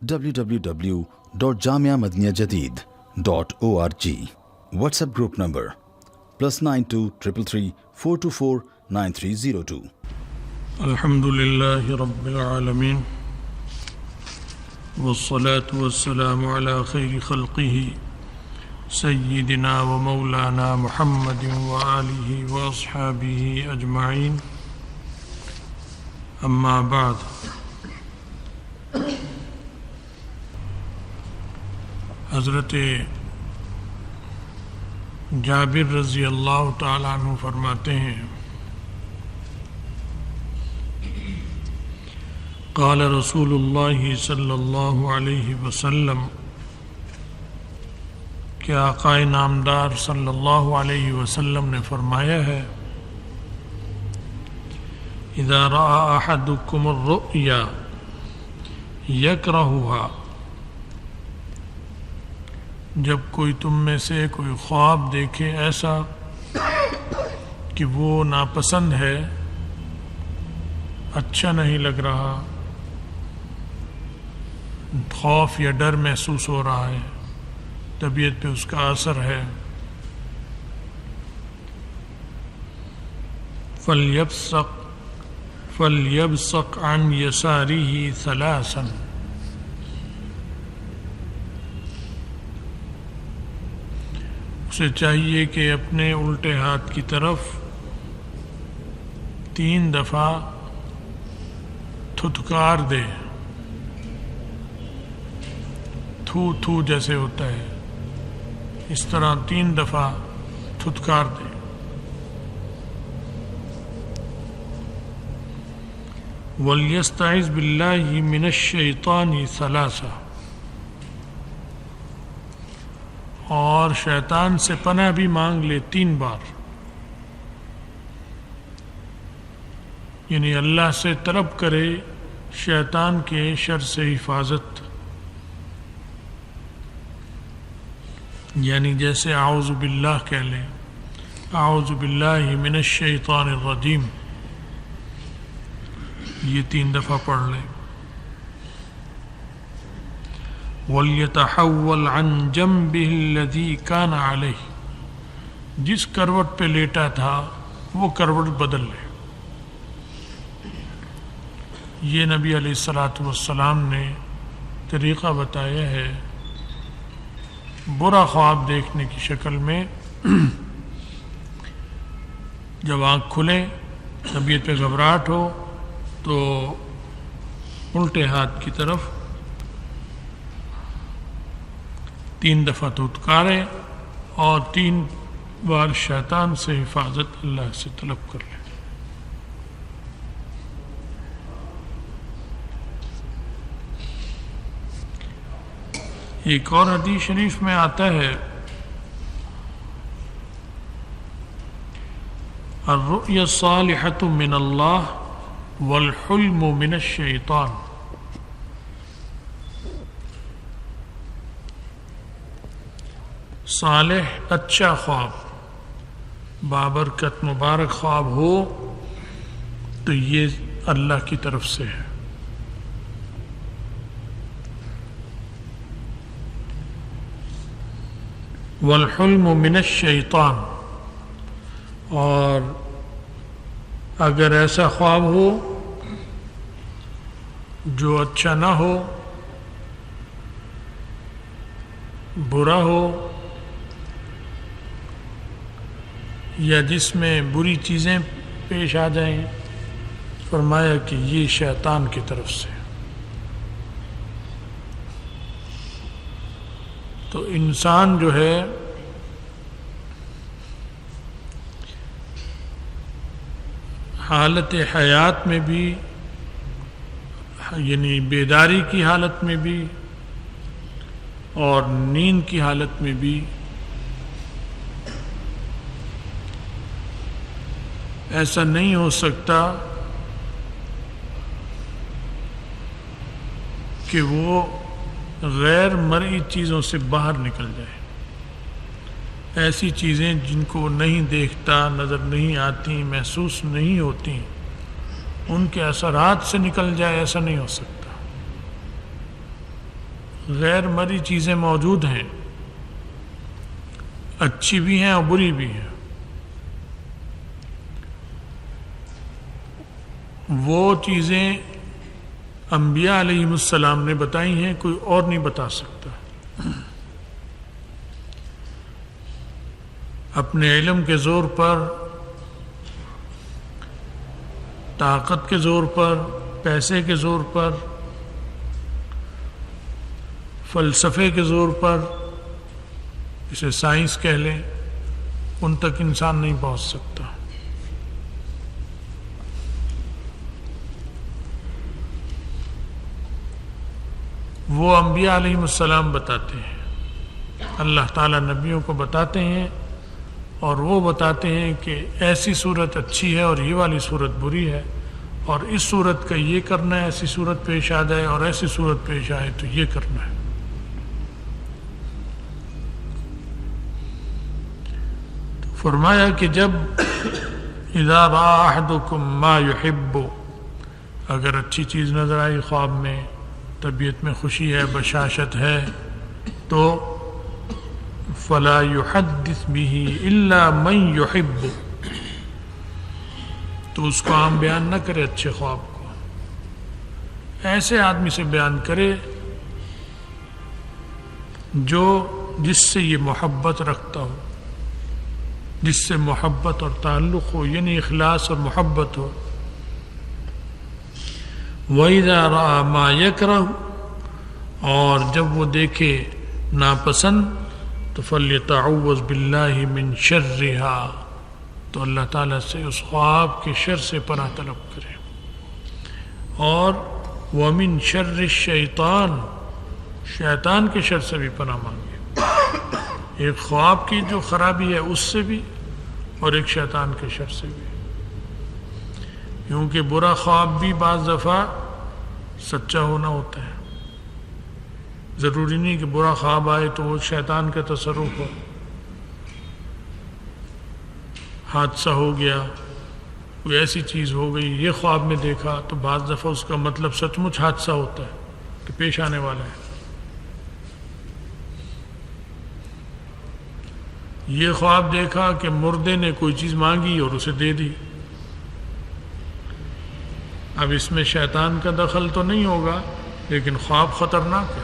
www.jamiamadiniyajadid.org. WhatsApp group number +92 333 424 9302. الحمدللہ رب العالمین والصلاة والسلام على خیر خلقہ سیدنا و مولانا محمد وآلہ واصحابہ اجمعین، اما بعد۔ حضرت جابر رضی اللہ تعالیٰ عنہ فرماتے ہیں، قال رسول اللہ صلی اللہ علیہ وسلم، کہ آقا نامدار صلی اللہ علیہ وسلم نے فرمایا ہے، اذا رأى احدکم الرؤیا یکرہها، جب کوئی تم میں سے کوئی خواب دیکھے ایسا کہ وہ ناپسند ہے، اچھا نہیں لگ رہا، خوف یا ڈر محسوس ہو رہا ہے، طبیعت پہ اس کا اثر ہے، فَلْيَبْصَقْ عَنْ يَسَارِهِ ثَلَاثًا، اسے چاہیے کہ اپنے الٹے ہاتھ کی طرف 3 دفعہ تھتکار دے، تھو تھو جیسے ہوتا ہے اس طرح 3 دفعہ تھتکار دے۔ وَلْيَسْتَعِذْ بِاللَّهِ مِنَ الشَّيْطَانِ ثَلَاثًا، اور شیطان سے پناہ بھی مانگ لے 3 بار، یعنی اللہ سے طلب کرے شیطان کے شر سے حفاظت، یعنی جیسے اعوذ باللہ کہہ لیں، اعوذ باللہ من الشیطان الرجیم، یہ 3 دفعہ پڑھ لیں۔ وَلْيَتَحَوَّلْ عَنْ جَنْبِهِ الَّذِي كَانَ عَلَيْهِ، جس کروٹ پہ لیٹا تھا وہ کروٹ بدل لے۔ یہ نبی علیہ السلام نے طریقہ بتایا ہے برا خواب دیکھنے کی شکل میں۔ جب آنکھ کھلے، طبیعت پہ گھبراہٹ ہو تو الٹے ہاتھ کی طرف 3 دفعہ دھتکارے اور 3 بار شیطان سے حفاظت اللہ سے طلب کر لے۔ ایک اور حدیث شریف میں آتا ہے، الرؤیا الصالحۃ من اللہ والحلم من الشیطان، صالح اچھا خواب، بابرکت مبارک خواب ہو تو یہ اللہ کی طرف سے ہے، والحلم من الشیطان، اور اگر ایسا خواب ہو جو اچھا نہ ہو، برا ہو، یا جس میں بری چیزیں پیش آ جائیں، فرمایا کہ یہ شیطان کی طرف سے۔ تو انسان جو ہے حالت حیات میں بھی، یعنی بیداری کی حالت میں بھی اور نیند کی حالت میں بھی ایسا نہیں ہو سکتا کہ وہ غیر مرئی چیزوں سے باہر نکل جائے، ایسی چیزیں جن کو نہیں دیکھتا، نظر نہیں آتی، محسوس نہیں ہوتی، ان کے اثرات سے نکل جائے، ایسا نہیں ہو سکتا۔ غیر مرئی چیزیں موجود ہیں، اچھی بھی ہیں اور بری بھی ہیں. وہ چیزیں انبیاء علیہ السلام نے بتائی ہیں، کوئی اور نہیں بتا سکتا. اپنے علم کے زور پر، طاقت کے زور پر، پیسے کے زور پر، فلسفے کے زور پر، اسے سائنس کہہ لیں، ان تک انسان نہیں پہنچ سکتا. وہ انبیاء علیہ السلام بتاتے ہیں، اللہ تعالیٰ نبیوں کو بتاتے ہیں، اور وہ بتاتے ہیں کہ ایسی صورت اچھی ہے اور یہ والی صورت بری ہے، اور اس صورت کا یہ کرنا ہے، ایسی صورت پیش آ جائے اور ایسی صورت پیش آئے تو یہ کرنا ہے. تو فرمایا کہ جب اذا رأى احدكم ما يحب، اگر اچھی چیز نظر آئی خواب میں، طبیعت میں خوشی ہے، بشاشت ہے، تو فلا يحدث به الا من يحب، تو اس کو عام بیان نہ کرے. اچھے خواب کو ایسے آدمی سے بیان کرے جس سے یہ محبت رکھتا ہو، جس سے محبت اور تعلق ہو، یعنی اخلاص اور محبت ہو. وَإِذَا رَأَى مَا يَكْرَهُ، اور جب وہ دیکھے ناپسند، تو فَلْيَتَعَوَّذْ بِاللَّهِ مِنْ شَرِّهَا، تو اللہ تعالیٰ سے اس خواب کے شر سے پناہ طلب کرے. اور وَمِنْ شَرِّ الشَّيْطَانِ، شیطان کے شر سے بھی پناہ مانگے. ایک خواب کی جو خرابی ہے اس سے بھی، اور ایک شیطان کے شر سے بھی. کیونکہ برا خواب بھی بعض دفعہ سچا ہونا ہوتا ہے. ضروری نہیں کہ برا خواب آئے تو وہ شیطان کا تصرف ہو. حادثہ ہو گیا، کوئی ایسی چیز ہو گئی، یہ خواب میں دیکھا، تو بعض دفعہ اس کا مطلب سچ مچ حادثہ ہوتا ہے کہ پیش آنے والا ہے. یہ خواب دیکھا کہ مردے نے کوئی چیز مانگی اور اسے دے دی. اب اس میں شیطان کا دخل تو نہیں ہوگا، لیکن خواب خطرناک ہے.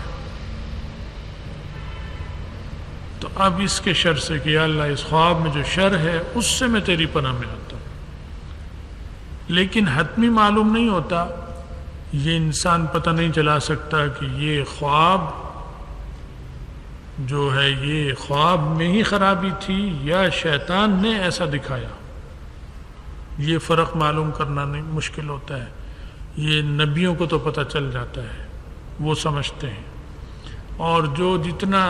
تو اب اس کے شر سے کہ یا اللہ اس خواب میں جو شر ہے اس سے میں تیری پناہ میں آتا ہوں. لیکن حتمی معلوم نہیں ہوتا، یہ انسان پتہ نہیں چلا سکتا کہ یہ خواب جو ہے یہ خواب میں ہی خرابی تھی یا شیطان نے ایسا دکھایا. یہ فرق معلوم کرنا نہیں مشکل ہوتا ہے. یہ نبیوں کو تو پتہ چل جاتا ہے، وہ سمجھتے ہیں. اور جو جتنا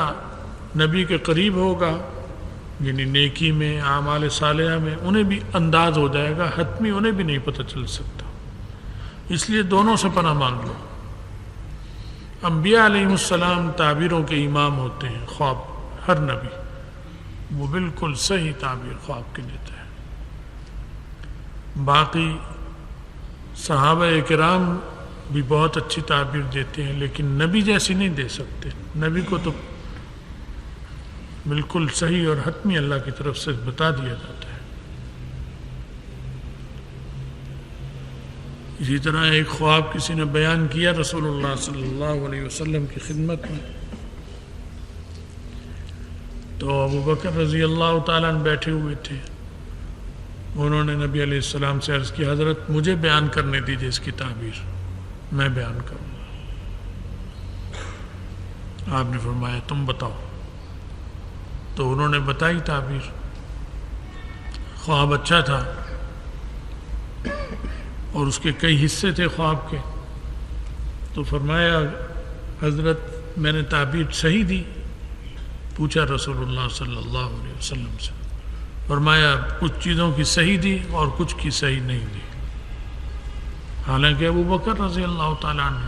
نبی کے قریب ہوگا، یعنی نیکی میں، اعمال صالحہ میں، انہیں بھی انداز ہو جائے گا. حتمی انہیں بھی نہیں پتہ چل سکتا. اس لیے دونوں سے پناہ مانگ لو. انبیاء علیہ السلام تعبیروں کے امام ہوتے ہیں. خواب ہر نبی وہ بالکل صحیح تعبیر خواب کے دیتا ہے. باقی صحابہ کرام بھی بہت اچھی تعبیر دیتے ہیں، لیکن نبی جیسی نہیں دے سکتے. نبی کو تو بالکل صحیح اور حتمی اللہ کی طرف سے بتا دیا جاتا ہے. اسی طرح ایک خواب کسی نے بیان کیا رسول اللہ صلی اللہ علیہ وسلم کی خدمت میں، تو ابو بکر رضی اللہ تعالیٰ عنہ بیٹھے ہوئے تھے. انہوں نے نبی علیہ السلام سے عرض کی حضرت مجھے بیان کرنے دیجیے اس کی تعبیر، میں بیان کروں گا. آپ نے فرمایا تم بتاؤ. تو انہوں نے بتائی تعبیر. خواب اچھا تھا اور اس کے کئی حصے تھے خواب کے. تو فرمایا حضرت میں نے تعبیر صحیح دی؟ پوچھا رسول اللہ صلی اللہ علیہ وسلم سے. فرمایا کچھ چیزوں کی صحیح دی اور کچھ کی صحیح نہیں دی. حالانکہ ابو بکر رضی اللہ تعالیٰ عنہ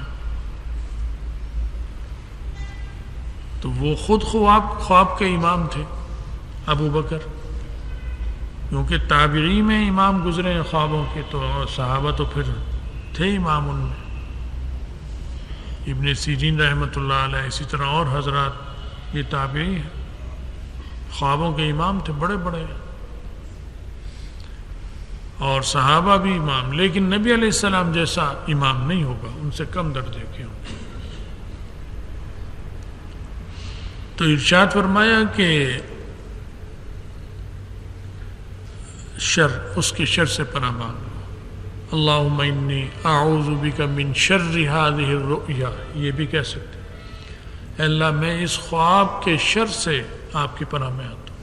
تو وہ خود خواب کے امام تھے ابو بکر، کیونکہ تابعی میں امام گزرے ہیں خوابوں کے، تو صحابہ تو پھر تھے امام ان میں. ابن سیرین رحمۃ اللہ علیہ، اسی طرح اور حضرات، یہ تابعی ہیں، خوابوں کے امام تھے بڑے بڑے، اور صحابہ بھی امام، لیکن نبی علیہ السلام جیسا امام نہیں ہوگا، ان سے کم درجے کے ہوں گے۔ تو ارشاد فرمایا کہ شر، اس کے شر سے پناہ مانگو۔ اللہم انی اعوذ بک من شر هذه الرؤیا، یہ بھی کہہ سکتے ہیں، اے اللہ میں اس خواب کے شر سے آپ کی پناہ میں آتا ہوں۔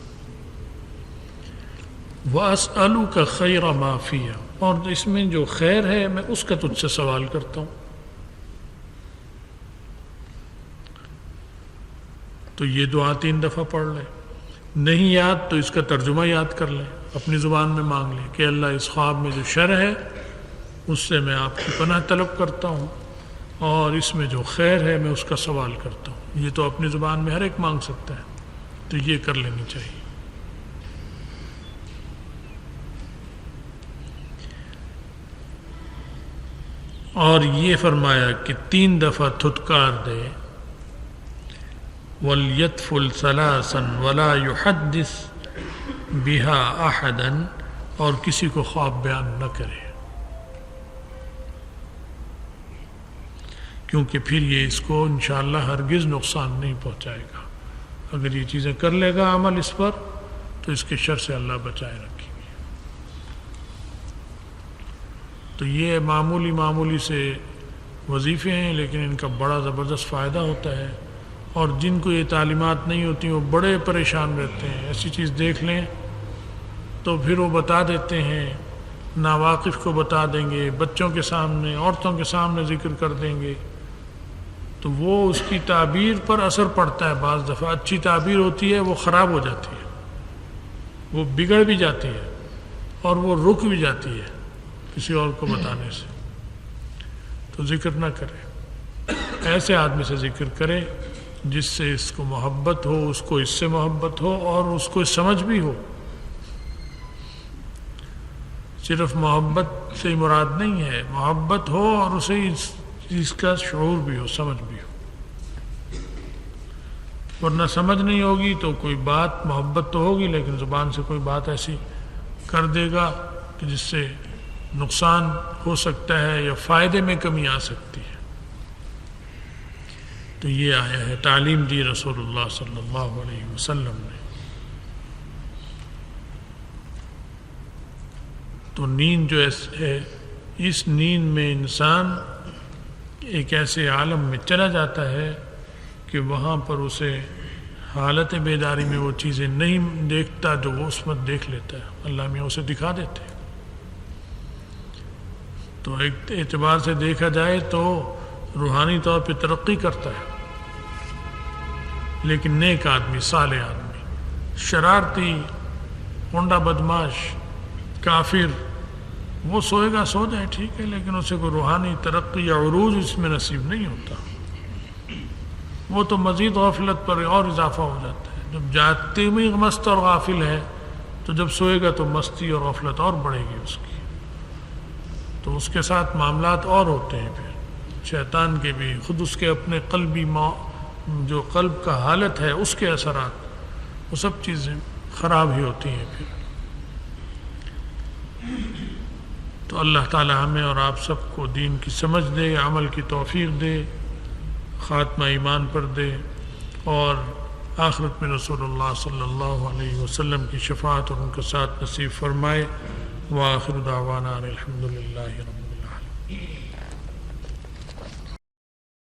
وَأَسْأَلُكَ خَيْرَ مَا فِيهَا، اور اس میں جو خیر ہے میں اس کا تجھ سے سوال کرتا ہوں۔ تو یہ دعا 3 دفعہ پڑھ لیں، نہیں یاد تو اس کا ترجمہ یاد کر لیں، اپنی زبان میں مانگ لیں کہ اللہ اس خواب میں جو شر ہے اس سے میں آپ کی پناہ طلب کرتا ہوں، اور اس میں جو خیر ہے میں اس کا سوال کرتا ہوں۔ یہ تو اپنی زبان میں ہر ایک مانگ سکتا ہے، تو یہ کر لینی چاہیے۔ اور یہ فرمایا کہ 3 دفعہ تھتکار دے، وَلْيَتْفُلْ ثَلَاثًا وَلَا يُحَدِّثْ بِهَا أَحَدًا، اور کسی کو خواب بیان نہ کرے، کیونکہ پھر یہ اس کو انشاءاللہ ہرگز نقصان نہیں پہنچائے گا۔ اگر یہ چیزیں کر لے گا عمل اس پر، تو اس کے شر سے اللہ بچائے رکھیں گے۔ تو یہ معمولی سے وظیفے ہیں، لیکن ان کا بڑا زبردست فائدہ ہوتا ہے، اور جن کو یہ تعلیمات نہیں ہوتی وہ بڑے پریشان رہتے ہیں۔ ایسی چیز دیکھ لیں تو پھر وہ بتا دیتے ہیں، ناواقف کو بتا دیں گے، بچوں کے سامنے، عورتوں کے سامنے ذکر کر دیں گے، تو وہ اس کی تعبیر پر اثر پڑتا ہے۔ بعض دفعہ اچھی تعبیر ہوتی ہے وہ خراب ہو جاتی ہے، وہ بگڑ بھی جاتی ہے، اور وہ رک بھی جاتی ہے کسی اور کو بتانے سے۔ تو ذکر نہ کرے، ایسے آدمی سے ذکر کرے جس سے اس کو محبت ہو، اس کو اس سے محبت ہو، اور اس کو سمجھ بھی ہو۔ صرف محبت سے مراد نہیں ہے، محبت ہو اور اسے اس چیز کا شعور بھی ہو، سمجھ بھی ہو، ورنہ سمجھ نہیں ہوگی تو کوئی بات، محبت تو ہوگی لیکن زبان سے کوئی بات ایسی کر دے گا کہ جس سے نقصان ہو سکتا ہے یا فائدے میں کمی آ سکتی ہے۔ تو یہ آیا ہے، تعلیم دی رسول اللہ صلی اللہ علیہ وسلم نے۔ تو نیند جو ہے، اس نیند میں انسان ایک ایسے عالم میں چلا جاتا ہے کہ وہاں پر اسے حالت بیداری میں وہ چیزیں نہیں دیکھتا جو وہ اس وقت دیکھ لیتا ہے، اللہ میاں اسے دکھا دیتے ہیں۔ تو ایک اعتبار سے دیکھا جائے تو روحانی طور پہ ترقی کرتا ہے، لیکن نیک آدمی، صالح آدمی، شرارتی، ہونڈا بدماش، کافر، وہ سوئے گا سو جائے ٹھیک ہے، لیکن اسے کوئی روحانی ترقی یا عروج اس میں نصیب نہیں ہوتا، وہ تو مزید غفلت پر اور اضافہ ہو جاتا ہے۔ جب جاگتے میں مست اور غافل ہے تو جب سوئے گا تو مستی اور غفلت اور بڑھے گی اس کی، تو اس کے ساتھ معاملات اور ہوتے ہیں، پھر شیطان کے بھی، خود اس کے اپنے قلبی جو قلب کا حالت ہے اس کے اثرات، وہ سب چیزیں خراب ہی ہوتی ہیں پھر۔ تو اللہ تعالی ہمیں اور آپ سب کو دین کی سمجھ دے، عمل کی توفیق دے، خاتمہ ایمان پر دے، اور آخرت میں رسول اللہ صلی اللہ علیہ وسلم کی شفاعت اور ان کے ساتھ نصیب فرمائے۔ وآخر دعوانا الحمد للہ رب العالمین۔